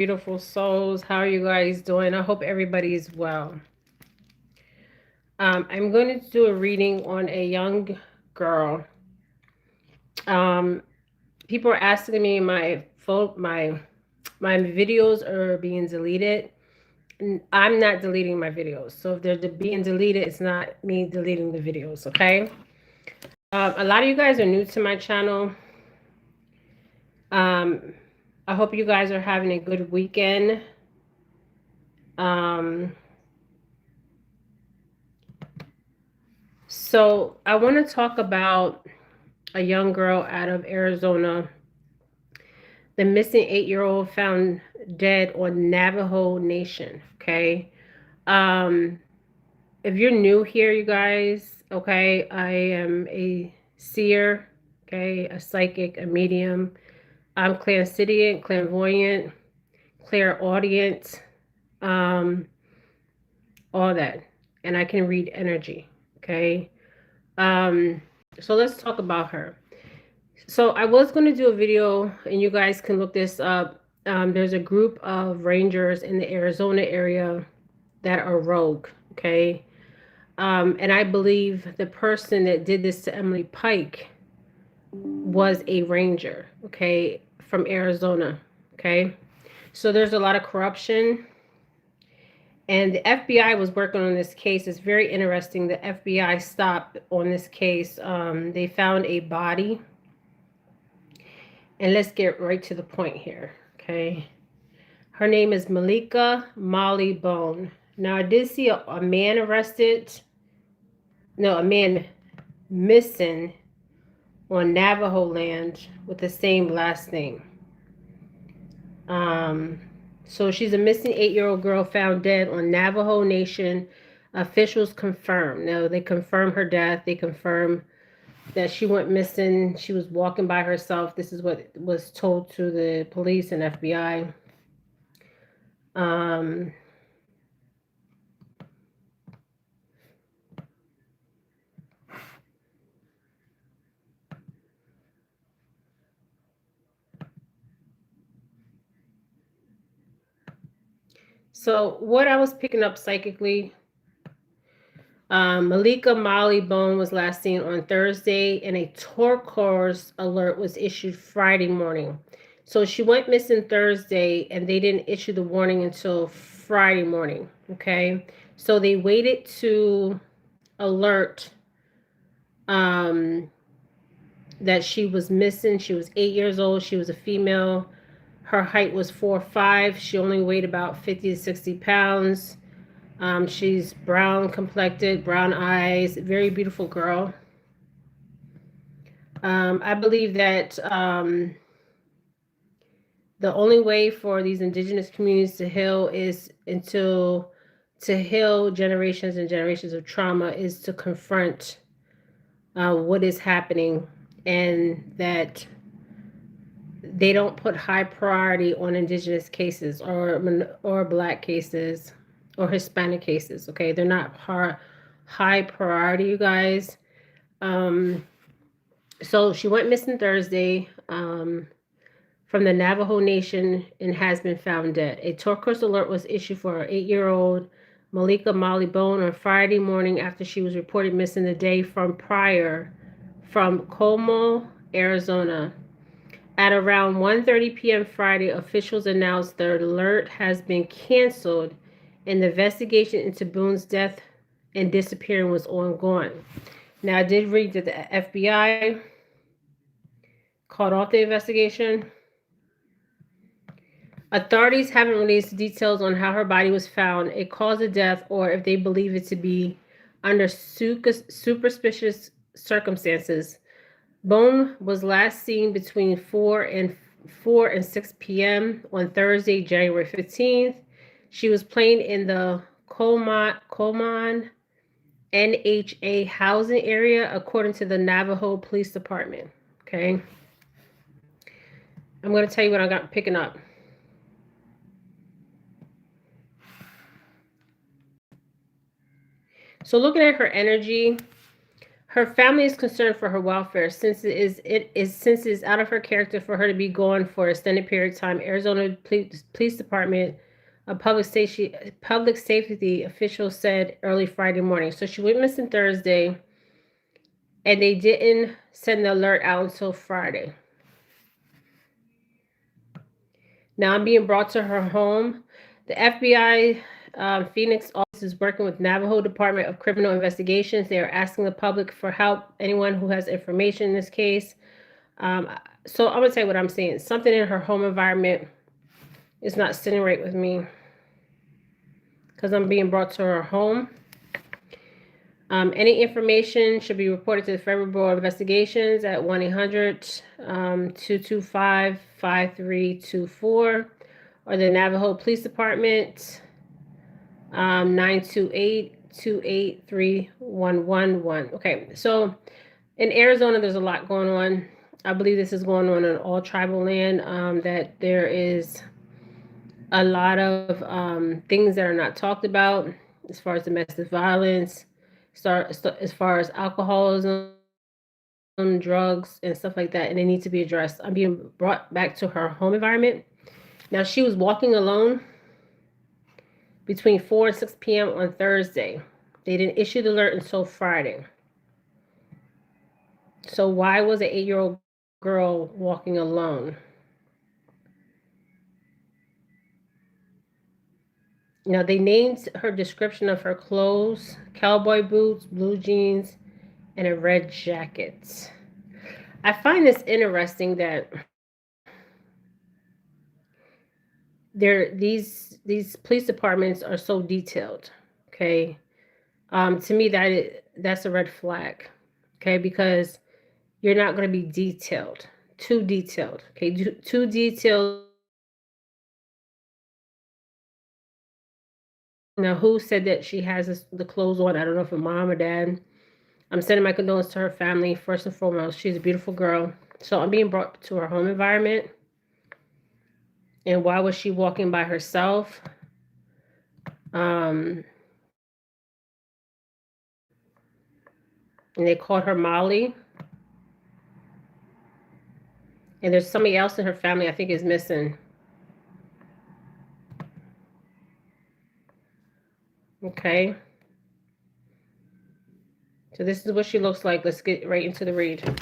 Beautiful souls. How are you guys doing? I hope everybody's well. I'm going to do a reading on a young girl. Um, People are asking me my videos are being deleted. I'm not deleting my videos. So if they're being deleted, it's not me deleting the videos. Okay. A lot of you guys are new to my channel. Um, I hope you guys are having a good weekend. Um, so I want to talk about a young girl out of Arizona. The missing 8-year-old found dead on Navajo Nation. Okay. Um, if you're new here, you guys, okay, I am a seer, okay, a psychic, a medium. I'm clairsentient, clairvoyant, clairaudient, um, all that. And I can read energy. Okay. Um, so let's talk about her. So I was going to do a video, and you guys can look this up. There's a group of rangers in the Arizona area that are rogue. Okay. And I believe the person that did this to Emily Pike was a ranger. Okay. From Arizona. Okay. So there's a lot of corruption. And the FBI was working on this case. It's very interesting. The FBI stopped on this case. They found a body. And let's get right to the point here, okay? Her name is Maleeka Mollie Boone. Now, I did see a man arrested. No, a man missing on Navajo land with the same last name. Um, so she's a missing 8-year-old girl found dead on Navajo Nation. Officials confirm. Now, they confirm her death. They confirm that she went missing. She was walking by herself. This is what was told to the police and FBI. Um, so what I was picking up psychically, Maleeka Mollie Boone was last seen on Thursday, and a turquoise alert was issued Friday morning. So she went missing Thursday, and they didn't issue the warning until Friday morning. Okay, so they waited to alert um, that she was missing. She was 8 years old. She was a female. Her height was 4'5". She only weighed about 50 to 60 pounds. She's brown complected, brown eyes, very beautiful girl. I believe that the only way for these indigenous communities to heal is to heal generations and generations of trauma is to confront what is happening, and that they don't put high priority on indigenous cases or black cases or Hispanic cases. Okay, they're not high priority, you guys. So she went missing Thursday from the Navajo Nation and has been found dead. A turquoise alert was issued for her 8-year-old Maleeka Mollie Boone on Friday morning after she was reported missing the day from Como, Arizona. At around 1:30 p.m. Friday, officials announced the alert has been canceled and the investigation into Boone's death and disappearing was ongoing. Now, I did read that the FBI called off the investigation. Authorities haven't released details on how her body was found, a cause of death, or if they believe it to be under suspicious circumstances. Boone was last seen between 4 and 6 p.m. on Thursday, January 15th. She was playing in the Coleman NHA housing area, according to the Navajo Police Department. Okay. I'm going to tell you what I got picking up. So looking at her energy, Her family is concerned for her welfare since it's out of her character for her to be gone for an extended period of time. Arizona Police Department, a public safety official said early Friday morning. So she went missing Thursday, and they didn't send the alert out until Friday. Now I'm being brought to her home. The FBI Phoenix office is working with Navajo Department of Criminal Investigations. They are asking the public for help, anyone who has information in this case. So I'm going to tell you what I'm seeing. Something in her home environment is not sitting right with me because I'm being brought to her home. Any information should be reported to the Federal Bureau of Investigations at 1-800-225-5324 or the Navajo Police Department, 928-283-1111. Okay, so in Arizona, there's a lot going on. I believe this is going on all tribal land, that there is a lot of things that are not talked about as far as domestic violence, as far as alcoholism, drugs, and stuff like that, and they need to be addressed. I'm being brought back to her home environment. Now, she was walking alone between 4 and 6 p.m. on Thursday. They didn't issue the alert until Friday. So why was an 8-year-old girl walking alone? Now, they named her description of her clothes: cowboy boots, blue jeans, and a red jacket. I find this interesting that these police departments are so detailed. Okay, to me that's a red flag. Okay, because you're not going to be detailed, too detailed. Okay, too detailed. Now, who said that she has the clothes on? I don't know if it's mom or dad. I'm sending my condolences to her family. First and foremost, she's a beautiful girl. So I'm being brought to her home environment. And why was she walking by herself? And they called her Mollie. And there's somebody else in her family I think is missing. Okay. So this is what she looks like. Let's get right into the read.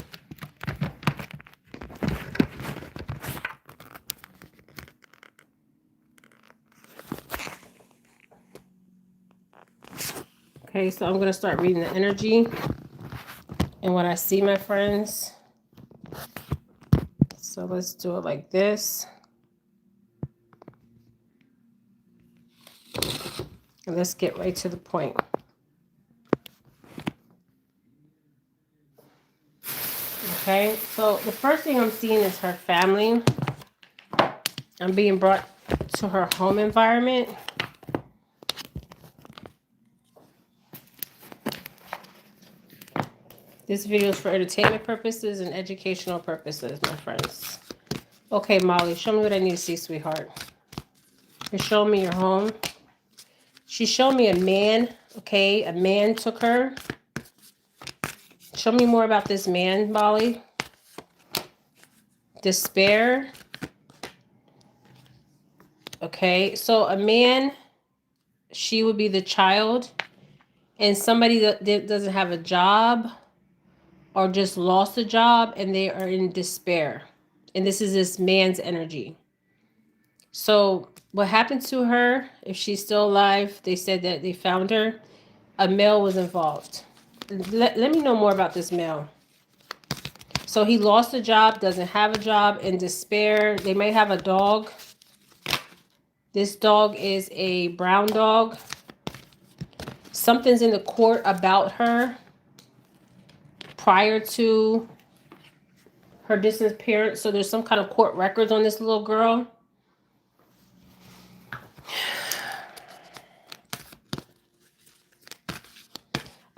Okay, so I'm going to start reading the energy and what I see, my friends. So let's do it like this. And let's get right to the point. Okay, so the first thing I'm seeing is her family. I'm being brought to her home environment. This video is for entertainment purposes and educational purposes, my friends. Okay, Mollie, show me what I need to see, sweetheart. You're showing me your home. She showed me a man. Okay, a man took her. Show me more about this man, Mollie. Despair. Okay, so a man, she would be the child, and somebody that doesn't have a job or just lost a job and they are in despair. And this is this man's energy. So what happened to her, if she's still alive, they said that they found her. A male was involved. Let me know more about this male. So he lost a job, doesn't have a job, in despair. They may have a dog. This dog is a brown dog. Something's in the court about her prior to her disappearance. So there's some kind of court records on this little girl.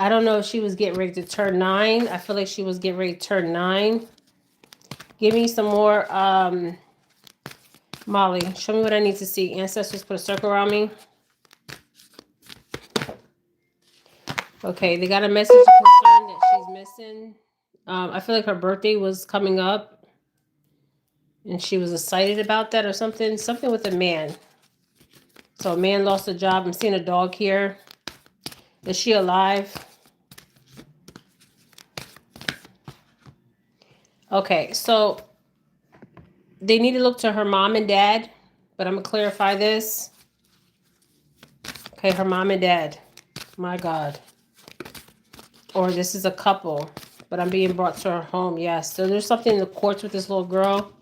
I don't know if she was getting ready to turn 9. I feel like she was getting ready to turn 9. Give me some more, Mollie. Show me what I need to see. Ancestors, put a circle around me. Okay, they got a message of concern that she's missing. I feel like her birthday was coming up and she was excited about that or something. Something with a man. So a man lost a job. I'm seeing a dog here. Is she alive? Okay, so they need to look to her mom and dad, but I'm going to clarify this. Okay, her mom and dad. My God. Or this is a couple, but I'm being brought to her home. Yes. So there's something in the courts with this little girl.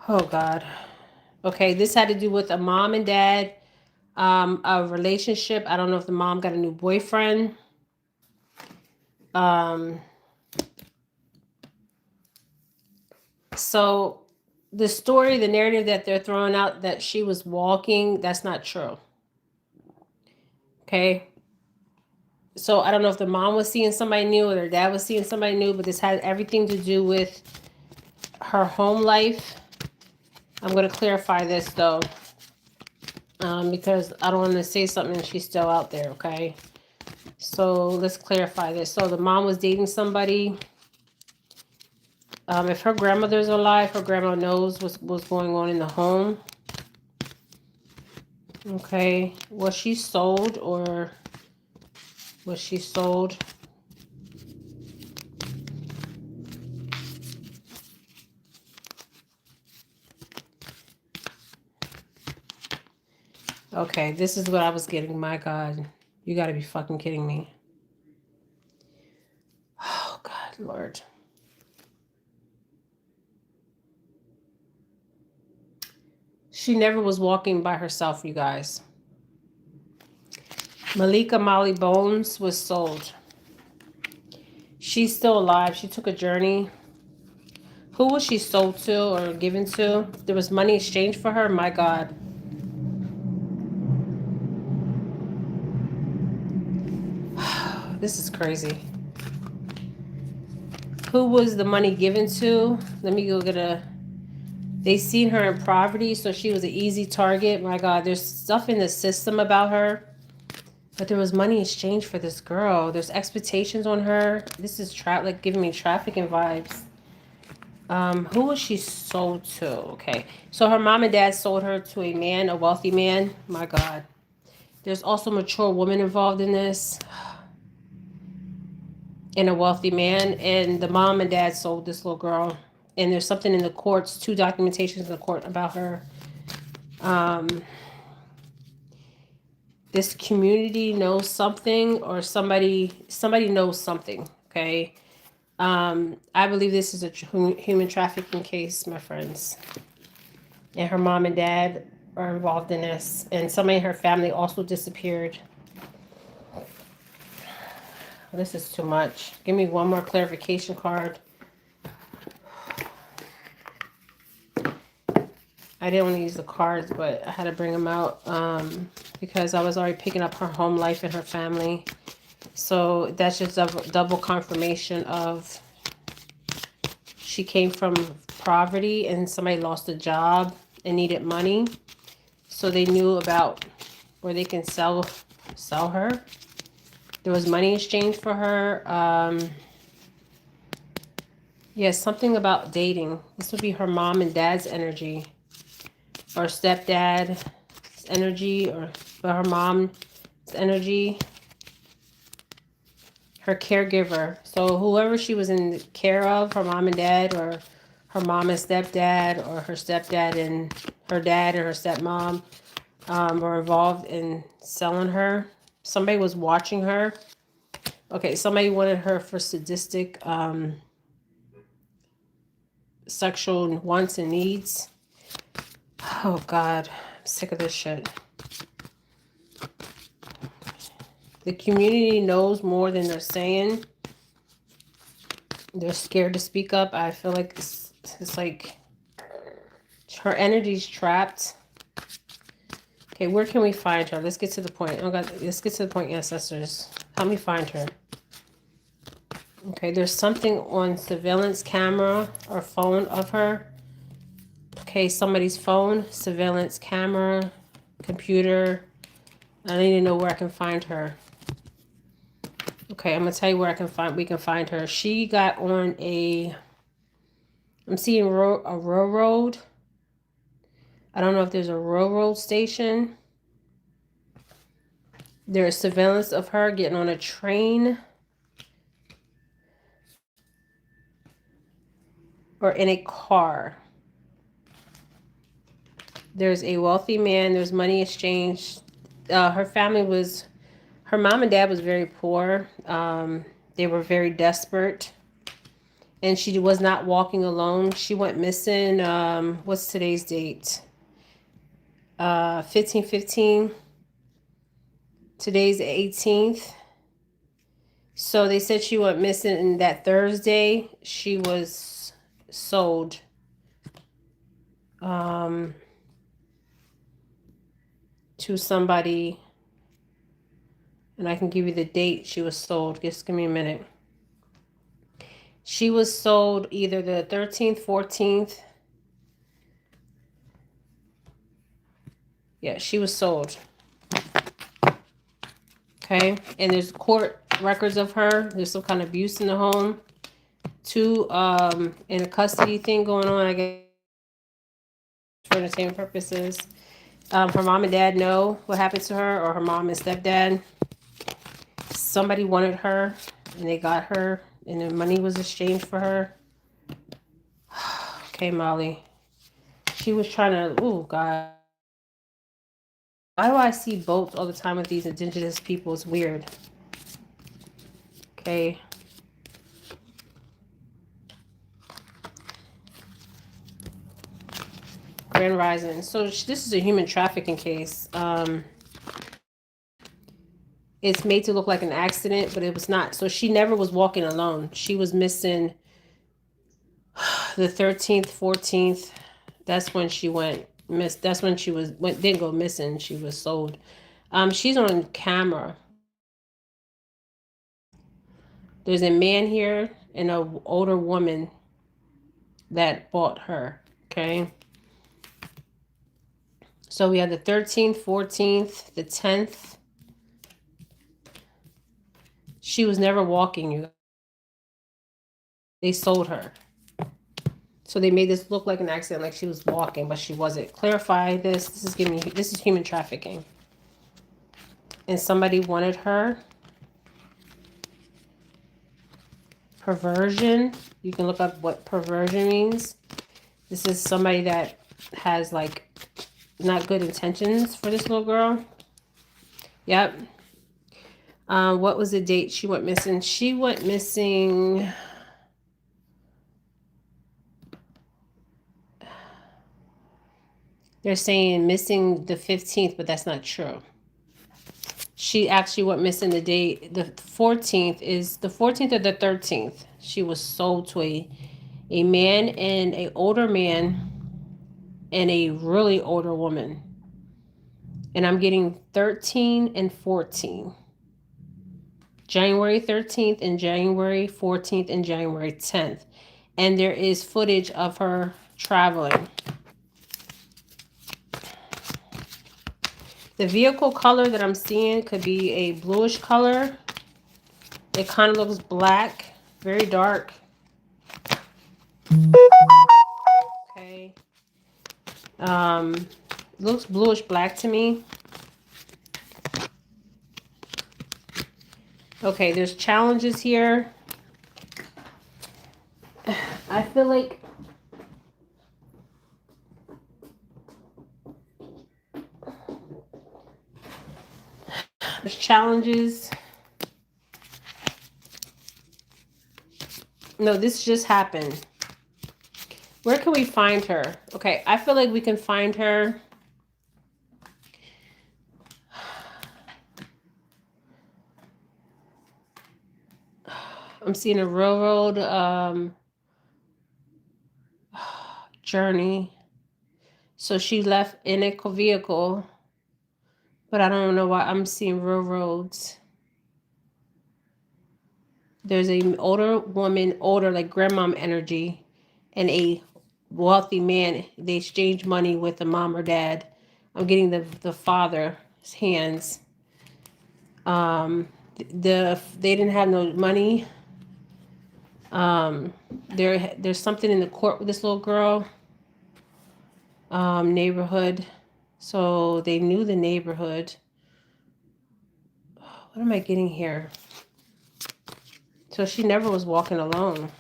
Oh, God. Okay, this had to do with a mom and dad, a relationship. I don't know if the mom got a new boyfriend. So the story, the narrative that they're throwing out that she was walking, that's not true. Okay. So I don't know if the mom was seeing somebody new or their dad was seeing somebody new, but this had everything to do with her home life. I'm going to clarify this though, because I don't want to say something and she's still out there. Okay. So let's clarify this. So the mom was dating somebody. If her grandmother's alive, her grandma knows what's going on in the home. Okay. Was she sold or was she sold? Okay, this is what I was getting. My God, you got to be fucking kidding me. Oh, God, Lord. She never was walking by herself, you guys. Maleeka Mollie Bones was sold. She's still alive. She took a journey. Who was she sold to or given to? There was money exchanged for her? My God. This is crazy. Who was the money given to? Let me go get a... They seen her in poverty, so she was an easy target. My God, there's stuff in the system about her. But there was money exchanged for this girl. There's expectations on her. This is like giving me trafficking vibes. Who was she sold to? Okay. So her mom and dad sold her to a man, a wealthy man. My God. There's also a mature woman involved in this. And a wealthy man. And the mom and dad sold this little girl. And there's something in the courts, 2 documentations in the court about her. This community knows something, or somebody knows something. Okay. I believe this is a human trafficking case, my friends. And her mom and dad are involved in this. And somebody in her family also disappeared. This is too much. Give me one more clarification card. I didn't want to use the cards, but I had to bring them out because I was already picking up her home life and her family. So that's just double confirmation of she came from poverty and somebody lost a job and needed money. So they knew about where they can sell her. There was money exchanged for her. Yeah, something about dating. This would be her mom and dad's energy. Or stepdad's energy. Or her mom's energy. Her caregiver. So whoever she was in care of, her mom and dad, or her mom and stepdad, or her stepdad and her dad and her stepmom were involved in selling her. Somebody was watching her. Okay, somebody wanted her for sadistic sexual wants and needs. Oh, God. I'm sick of this shit. The community knows more than they're saying. They're scared to speak up. I feel like it's like her energy's trapped. Okay, where can we find her? Let's get to the point. Oh, God. Let's get to the point, ancestors. Help me find her. Okay, there's something on surveillance camera or phone of her. Okay, somebody's phone, surveillance camera, computer. I need to know where I can find her. Okay, I'm gonna tell you where we can find her. She got on a, I'm seeing a railroad. I don't know if there's a railroad station. There's surveillance of her getting on a train or in a car. There's a wealthy man. There's money exchanged. Her family was, her mom and dad was very poor. They were very desperate. And she was not walking alone. She went missing. What's today's date? 15/15. Today's the 18th. So they said she went missing that Thursday. She was sold. To somebody, and I can give you the date she was sold. Just give me a minute. She was sold either the 13th, 14th. Yeah, she was sold. Okay, and there's court records of her. There's some kind of abuse in the home. Two, in a custody thing going on, I guess, for entertainment purposes. Her mom and dad know what happened to her, or her mom and stepdad. Somebody wanted her, and they got her, and the money was exchanged for her. Okay, Mollie. She was trying to, oh, God. Why do I see boats all the time with these indigenous people? It's weird. Okay. Grand Rising. So this is a human trafficking case. It's made to look like an accident, but it was not. So she never was walking alone. She was missing the 13th, 14th. That's when she went miss. That's when she didn't go missing. She was sold. She's on camera. There's a man here and an older woman that bought her. Okay. So we have the 13th, 14th, the 10th. She was never walking. They sold her. So they made this look like an accident, like she was walking, but she wasn't. Clarify this. This is human trafficking. And somebody wanted her. Perversion. You can look up what perversion means. This is somebody that has like not good intentions for this little girl. Yep. What was the date she went missing? She went missing. They're saying missing the 15th, but that's not true. She actually went missing the day. The 14th is the 14th or the 13th. She was sold to a man and an older man and a really older woman. And I'm getting 13 and 14. January 13th and January 14th and January 10th. And there is footage of her traveling. The vehicle color that I'm seeing could be a bluish color. It kind of looks black, very dark. Okay. Looks bluish black to me. Okay, there's challenges here. I feel like there's challenges. No, this just happened. Where can we find her? Okay, I feel like we can find her. I'm seeing a railroad journey. So she left in a vehicle, but I don't know why I'm seeing railroads. There's an older woman, older like grandmom energy, and a wealthy man. They exchange money with the mom or dad. I'm getting the father's hands. they didn't have no money. There's something in the court with this little girl. Neighborhood. So they knew the neighborhood. What am I getting here? So she never was walking alone.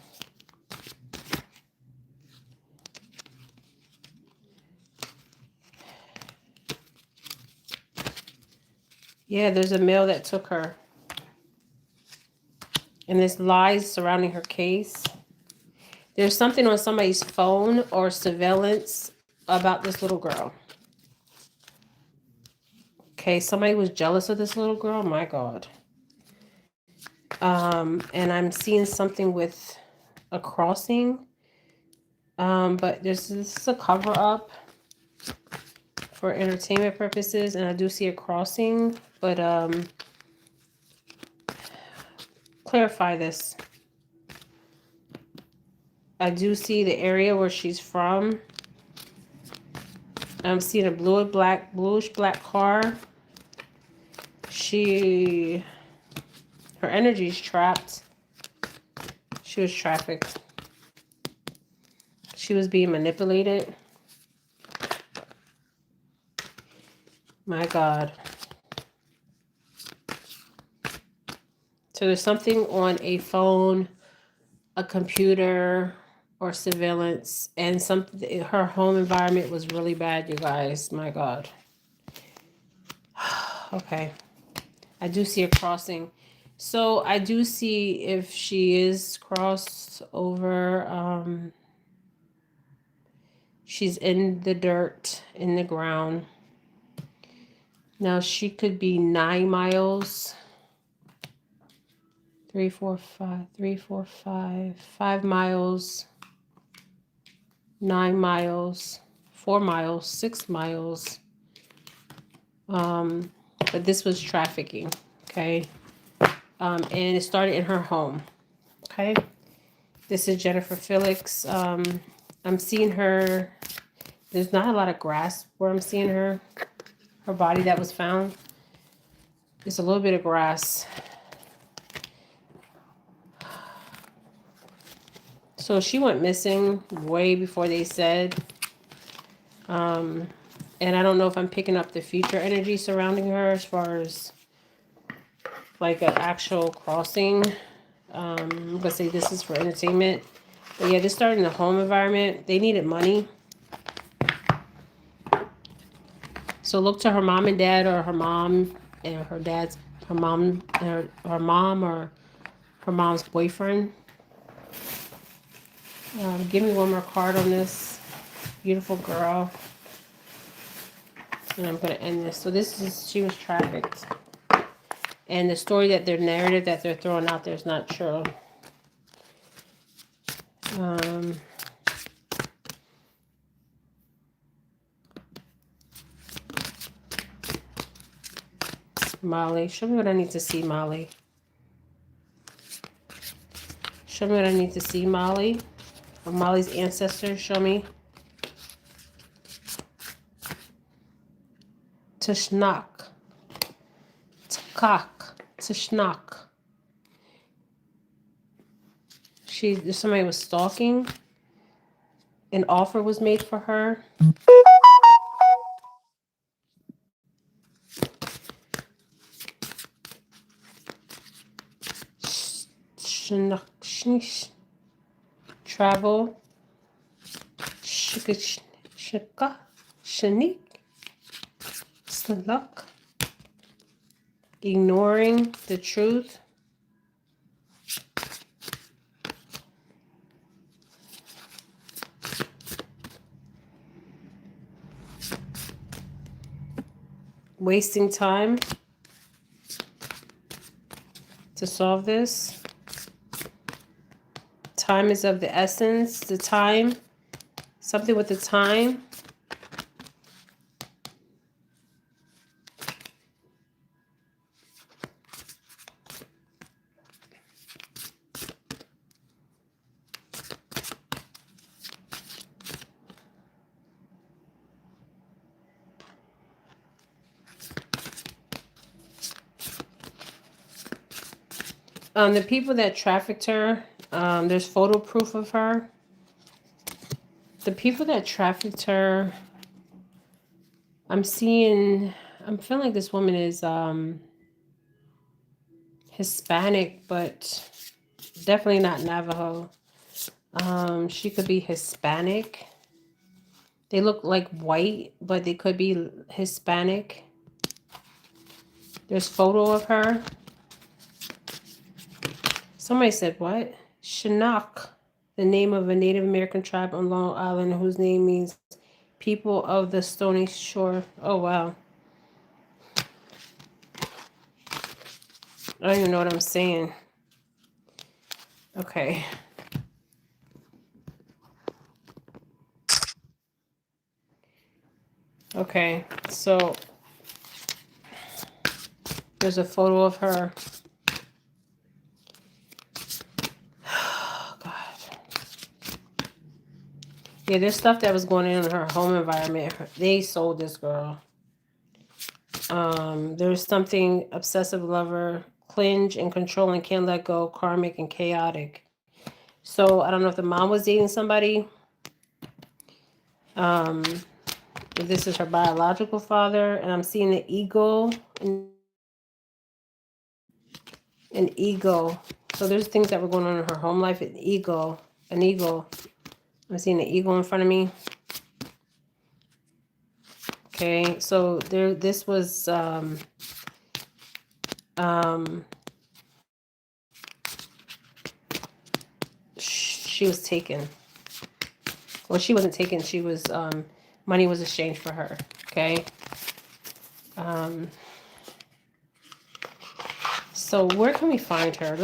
Yeah, there's a male that took her. And there's lies surrounding her case. There's something on somebody's phone or surveillance about this little girl. Okay, somebody was jealous of this little girl. My God. And I'm seeing something with a crossing. But this is a cover up for entertainment purposes, and I do see a crossing, but clarify this. I do see the area where she's from. I'm seeing a bluish black car. Her energy is trapped. She was trafficked. She was being manipulated. My God. So there's something on a phone, a computer, or surveillance, and something. Her home environment was really bad, you guys. My God. Okay. I do see a crossing. So I do see if she is crossed over, she's in the dirt, in the ground. Now she could be 9 miles. 3, 4, 5, 3, 4, 5, 5 miles, 9 miles, 4 miles, 6 miles. But this was trafficking, okay? And it started in her home, okay? This is Jennifer Felix. I'm seeing her. There's not a lot of grass where I'm seeing her. Her body that was found. There's a little bit of grass. So she went missing way before they said. And I don't know if I'm picking up the future energy surrounding her as far as like an actual crossing. I'm going to say this is for entertainment. But yeah, this started in the home environment. They needed money. So look to her mom and dad, or her mom and her dad's, her mom or her mom's boyfriend. Give me one more card on this beautiful girl. And I'm going to end this. So this is, she was trafficked. And the story that their narrative that they're throwing out there is not true. Mollie. Show me what I need to see, Mollie. Show me what I need to see, Mollie. Or Mollie's ancestors, show me. Tishnak. Tkak. Tishnak. Somebody was stalking. An offer was made for her. Travel. Shika. Shanik. Sluk. Ignoring the truth. Wasting time to solve this. Time is of the essence. The time. Something with the time. The people that trafficked her, there's photo proof of her. The people that trafficked her, I'm feeling like this woman is Hispanic, but definitely not Navajo. She could be Hispanic. They look like white, but they could be Hispanic. There's photo of her. Somebody said what? Chinook, the name of a Native American tribe on Long Island whose name means people of the stony shore. Oh, wow. I don't even know what I'm saying. Okay. Okay, so there's a photo of her. Oh, God. Yeah, there's stuff that was going on in her home environment. They sold this girl. There's something obsessive lover, clinge and control and can't let go, karmic and chaotic. So I don't know if the mom was dating somebody. If this is her biological father, and I'm seeing the ego and ego. So there's things that were going on in her home life. An ego. I'm seeing the ego in front of me. Okay, so this was she was taken. Well, she wasn't taken. She was money was exchanged for her. Okay. So where can we find her?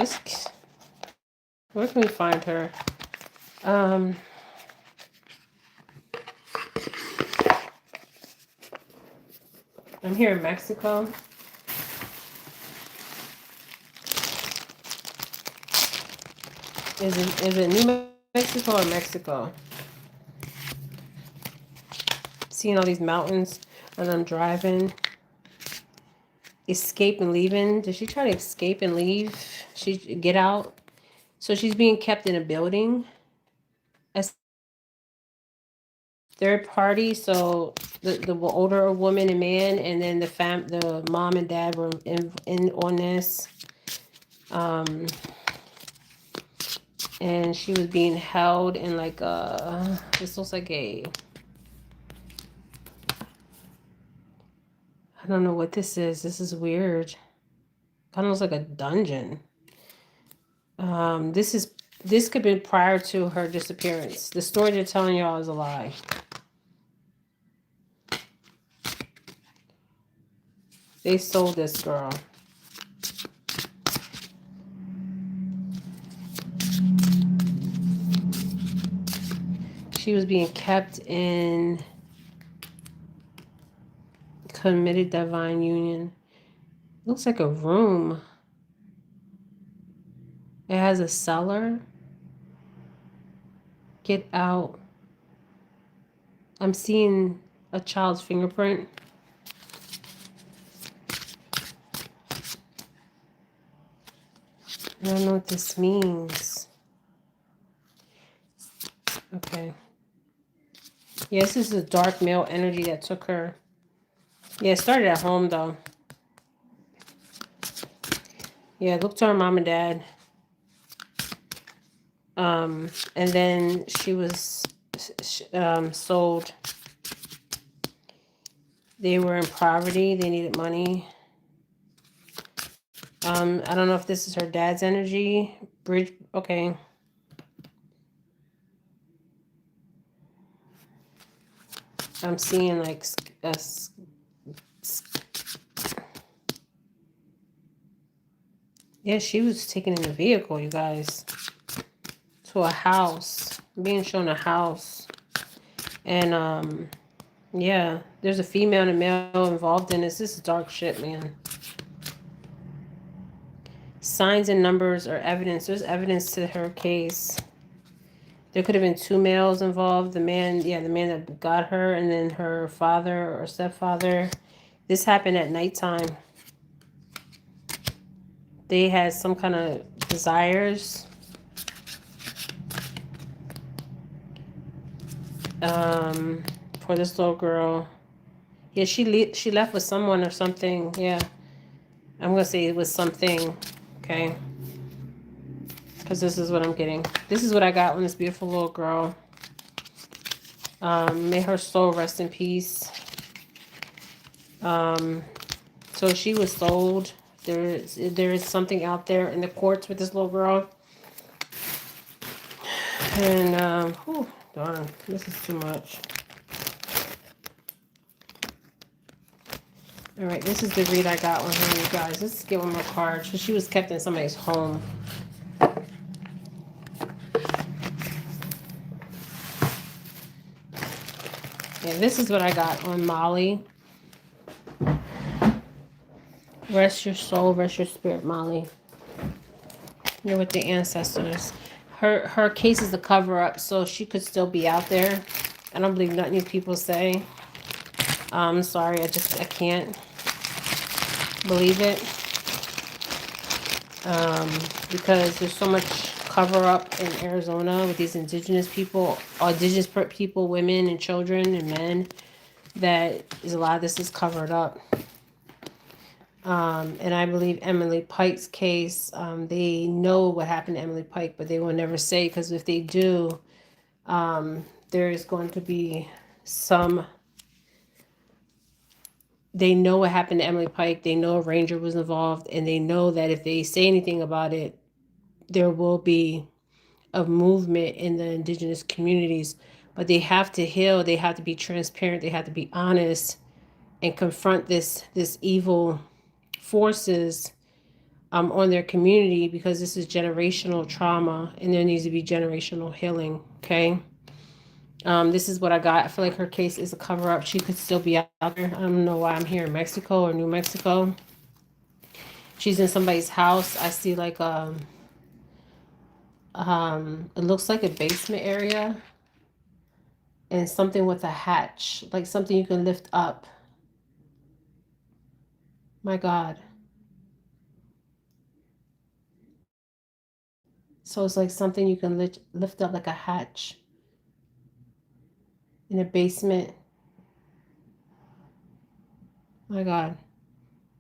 Where can we find her? I'm here in Mexico. Is it New Mexico or Mexico? Seeing all these mountains and I'm driving. Escape and leaving. Did she try to escape and leave? She get out. So she's being kept in a building. As third party. So the older woman and man, and then the mom and dad were in on this. And she was being held in like this looks like a, I don't know what this is. This is weird. Kind of looks like a dungeon. This could be prior to her disappearance. The story they're telling y'all is a lie. They sold this girl. She was being kept in committed divine union. Looks like a room. It has a cellar. Get out. I'm seeing a child's fingerprint. I don't know what this means. Okay. Yes, this is a dark male energy that took her. Yeah, it started at home though. Yeah, look to her mom and dad. And then she was sold. They were in poverty. They needed money. I don't know if this is her dad's energy. Bridge. Okay. I'm seeing like yeah, she was taken in a vehicle, you guys, to a house. I'm being shown a house. And yeah, there's a female and a male involved in this. This is dark shit, man. Signs and numbers are evidence. There's evidence to her case. There could have been two males involved. The man that got her, and then her father or stepfather. This happened at nighttime. they had some kind of desires um, for this little girl. Yeah, she left with someone or something. Yeah, I'm gonna say it was something. Okay, because this is what I'm getting. This is what I got on this beautiful little girl. May her soul rest in peace. Um, so she was sold. There is something out there in the courts with this little girl. And whew, darn, this is too much. All right, this is the read I got on her, you guys. Let's get one more card. So she was kept in somebody's home. Yeah, this is what I got on Mollie. Rest your soul, rest your spirit, Mollie. You're with the ancestors. Her case is a cover up, so she could still be out there. I don't believe nothing you people say. I'm sorry, I can't believe it. Because there's so much cover up in Arizona with these indigenous people, women and children and men, that is a lot of this is covered up. And I believe Emily Pike's case, they know what happened to Emily Pike, but they will never say, because if they do, there is going to be some. They know what happened to Emily Pike. They know a ranger was involved, and they know that if they say anything about it, there will be a movement in the indigenous communities. But they have to heal. They have to be transparent. They have to be honest and confront this evil forces on their community, because this is generational trauma and there needs to be generational healing. Okay. This is what I got. I feel like her case is a cover up. She could still be out there. I don't know why I'm here in Mexico or New Mexico. She's in somebody's house. I see like it looks like a basement area and something with a hatch, like something you can lift up. My God. So it's like something you can lift up, like a hatch in a basement. My God.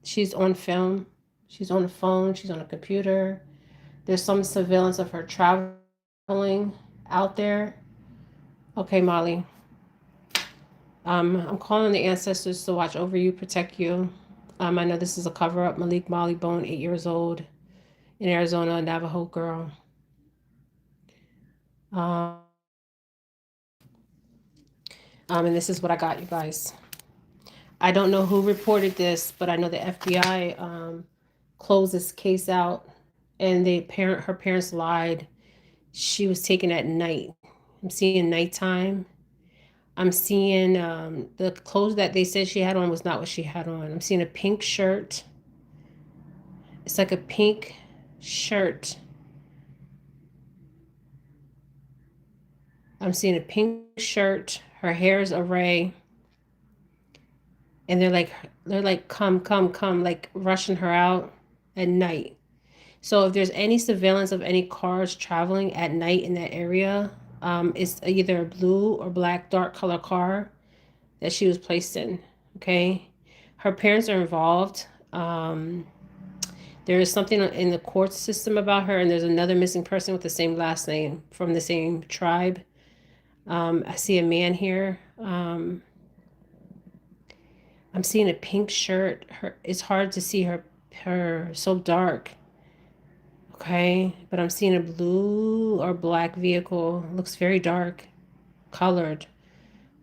She's on film. She's on the phone. She's on a computer. There's some surveillance of her traveling out there. Okay, Mollie. I'm calling the ancestors to watch over you, protect you. I know this is a cover up. Maleeka, Mollie, Boone, 8 years old, in Arizona, a Navajo girl. Um, and this is what I got, you guys. I don't know who reported this, but I know the FBI closed this case out, and her parents lied. She was taken at night. I'm seeing nighttime. I'm seeing the clothes that they said she had on was not what she had on. I'm seeing a pink shirt. It's like a pink shirt. I'm seeing a pink shirt. Her hair is array. And they're like, come, come, come, like rushing her out at night. So if there's any surveillance of any cars traveling at night in that area, it's either a blue or black dark color car that she was placed in. Okay. Her parents are involved. There is something in the court system about her, and there's another missing person with the same last name from the same tribe. I see a man here. I'm seeing a pink shirt. It's hard to see her so dark. Okay, but I'm seeing a blue or black vehicle. It looks very dark colored,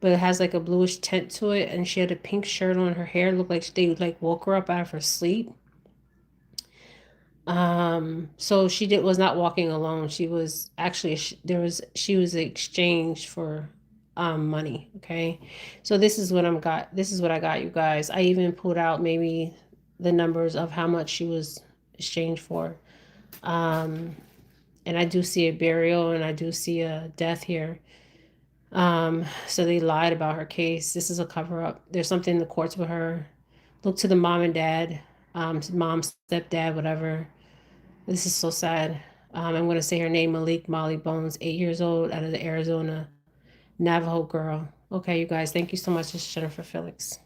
but it has like a bluish tint to it. And she had a pink shirt on. Her hair looked like they like woke her up out of her sleep. So was not walking alone. She was actually she was exchanged for money. Okay, so this is what I got, you guys. I even pulled out maybe the numbers of how much she was exchanged for. Um, and I do see a burial and I do see a death here. So they lied about her case. This is a cover up. There's something in the courts with her. Look to the mom and dad, mom, stepdad, whatever. This is so sad. I'm going to say her name, Malik Molly Bones, 8 years old, out of the Arizona Navajo girl. Okay, you guys, thank you so much. This is Jennifer Felix.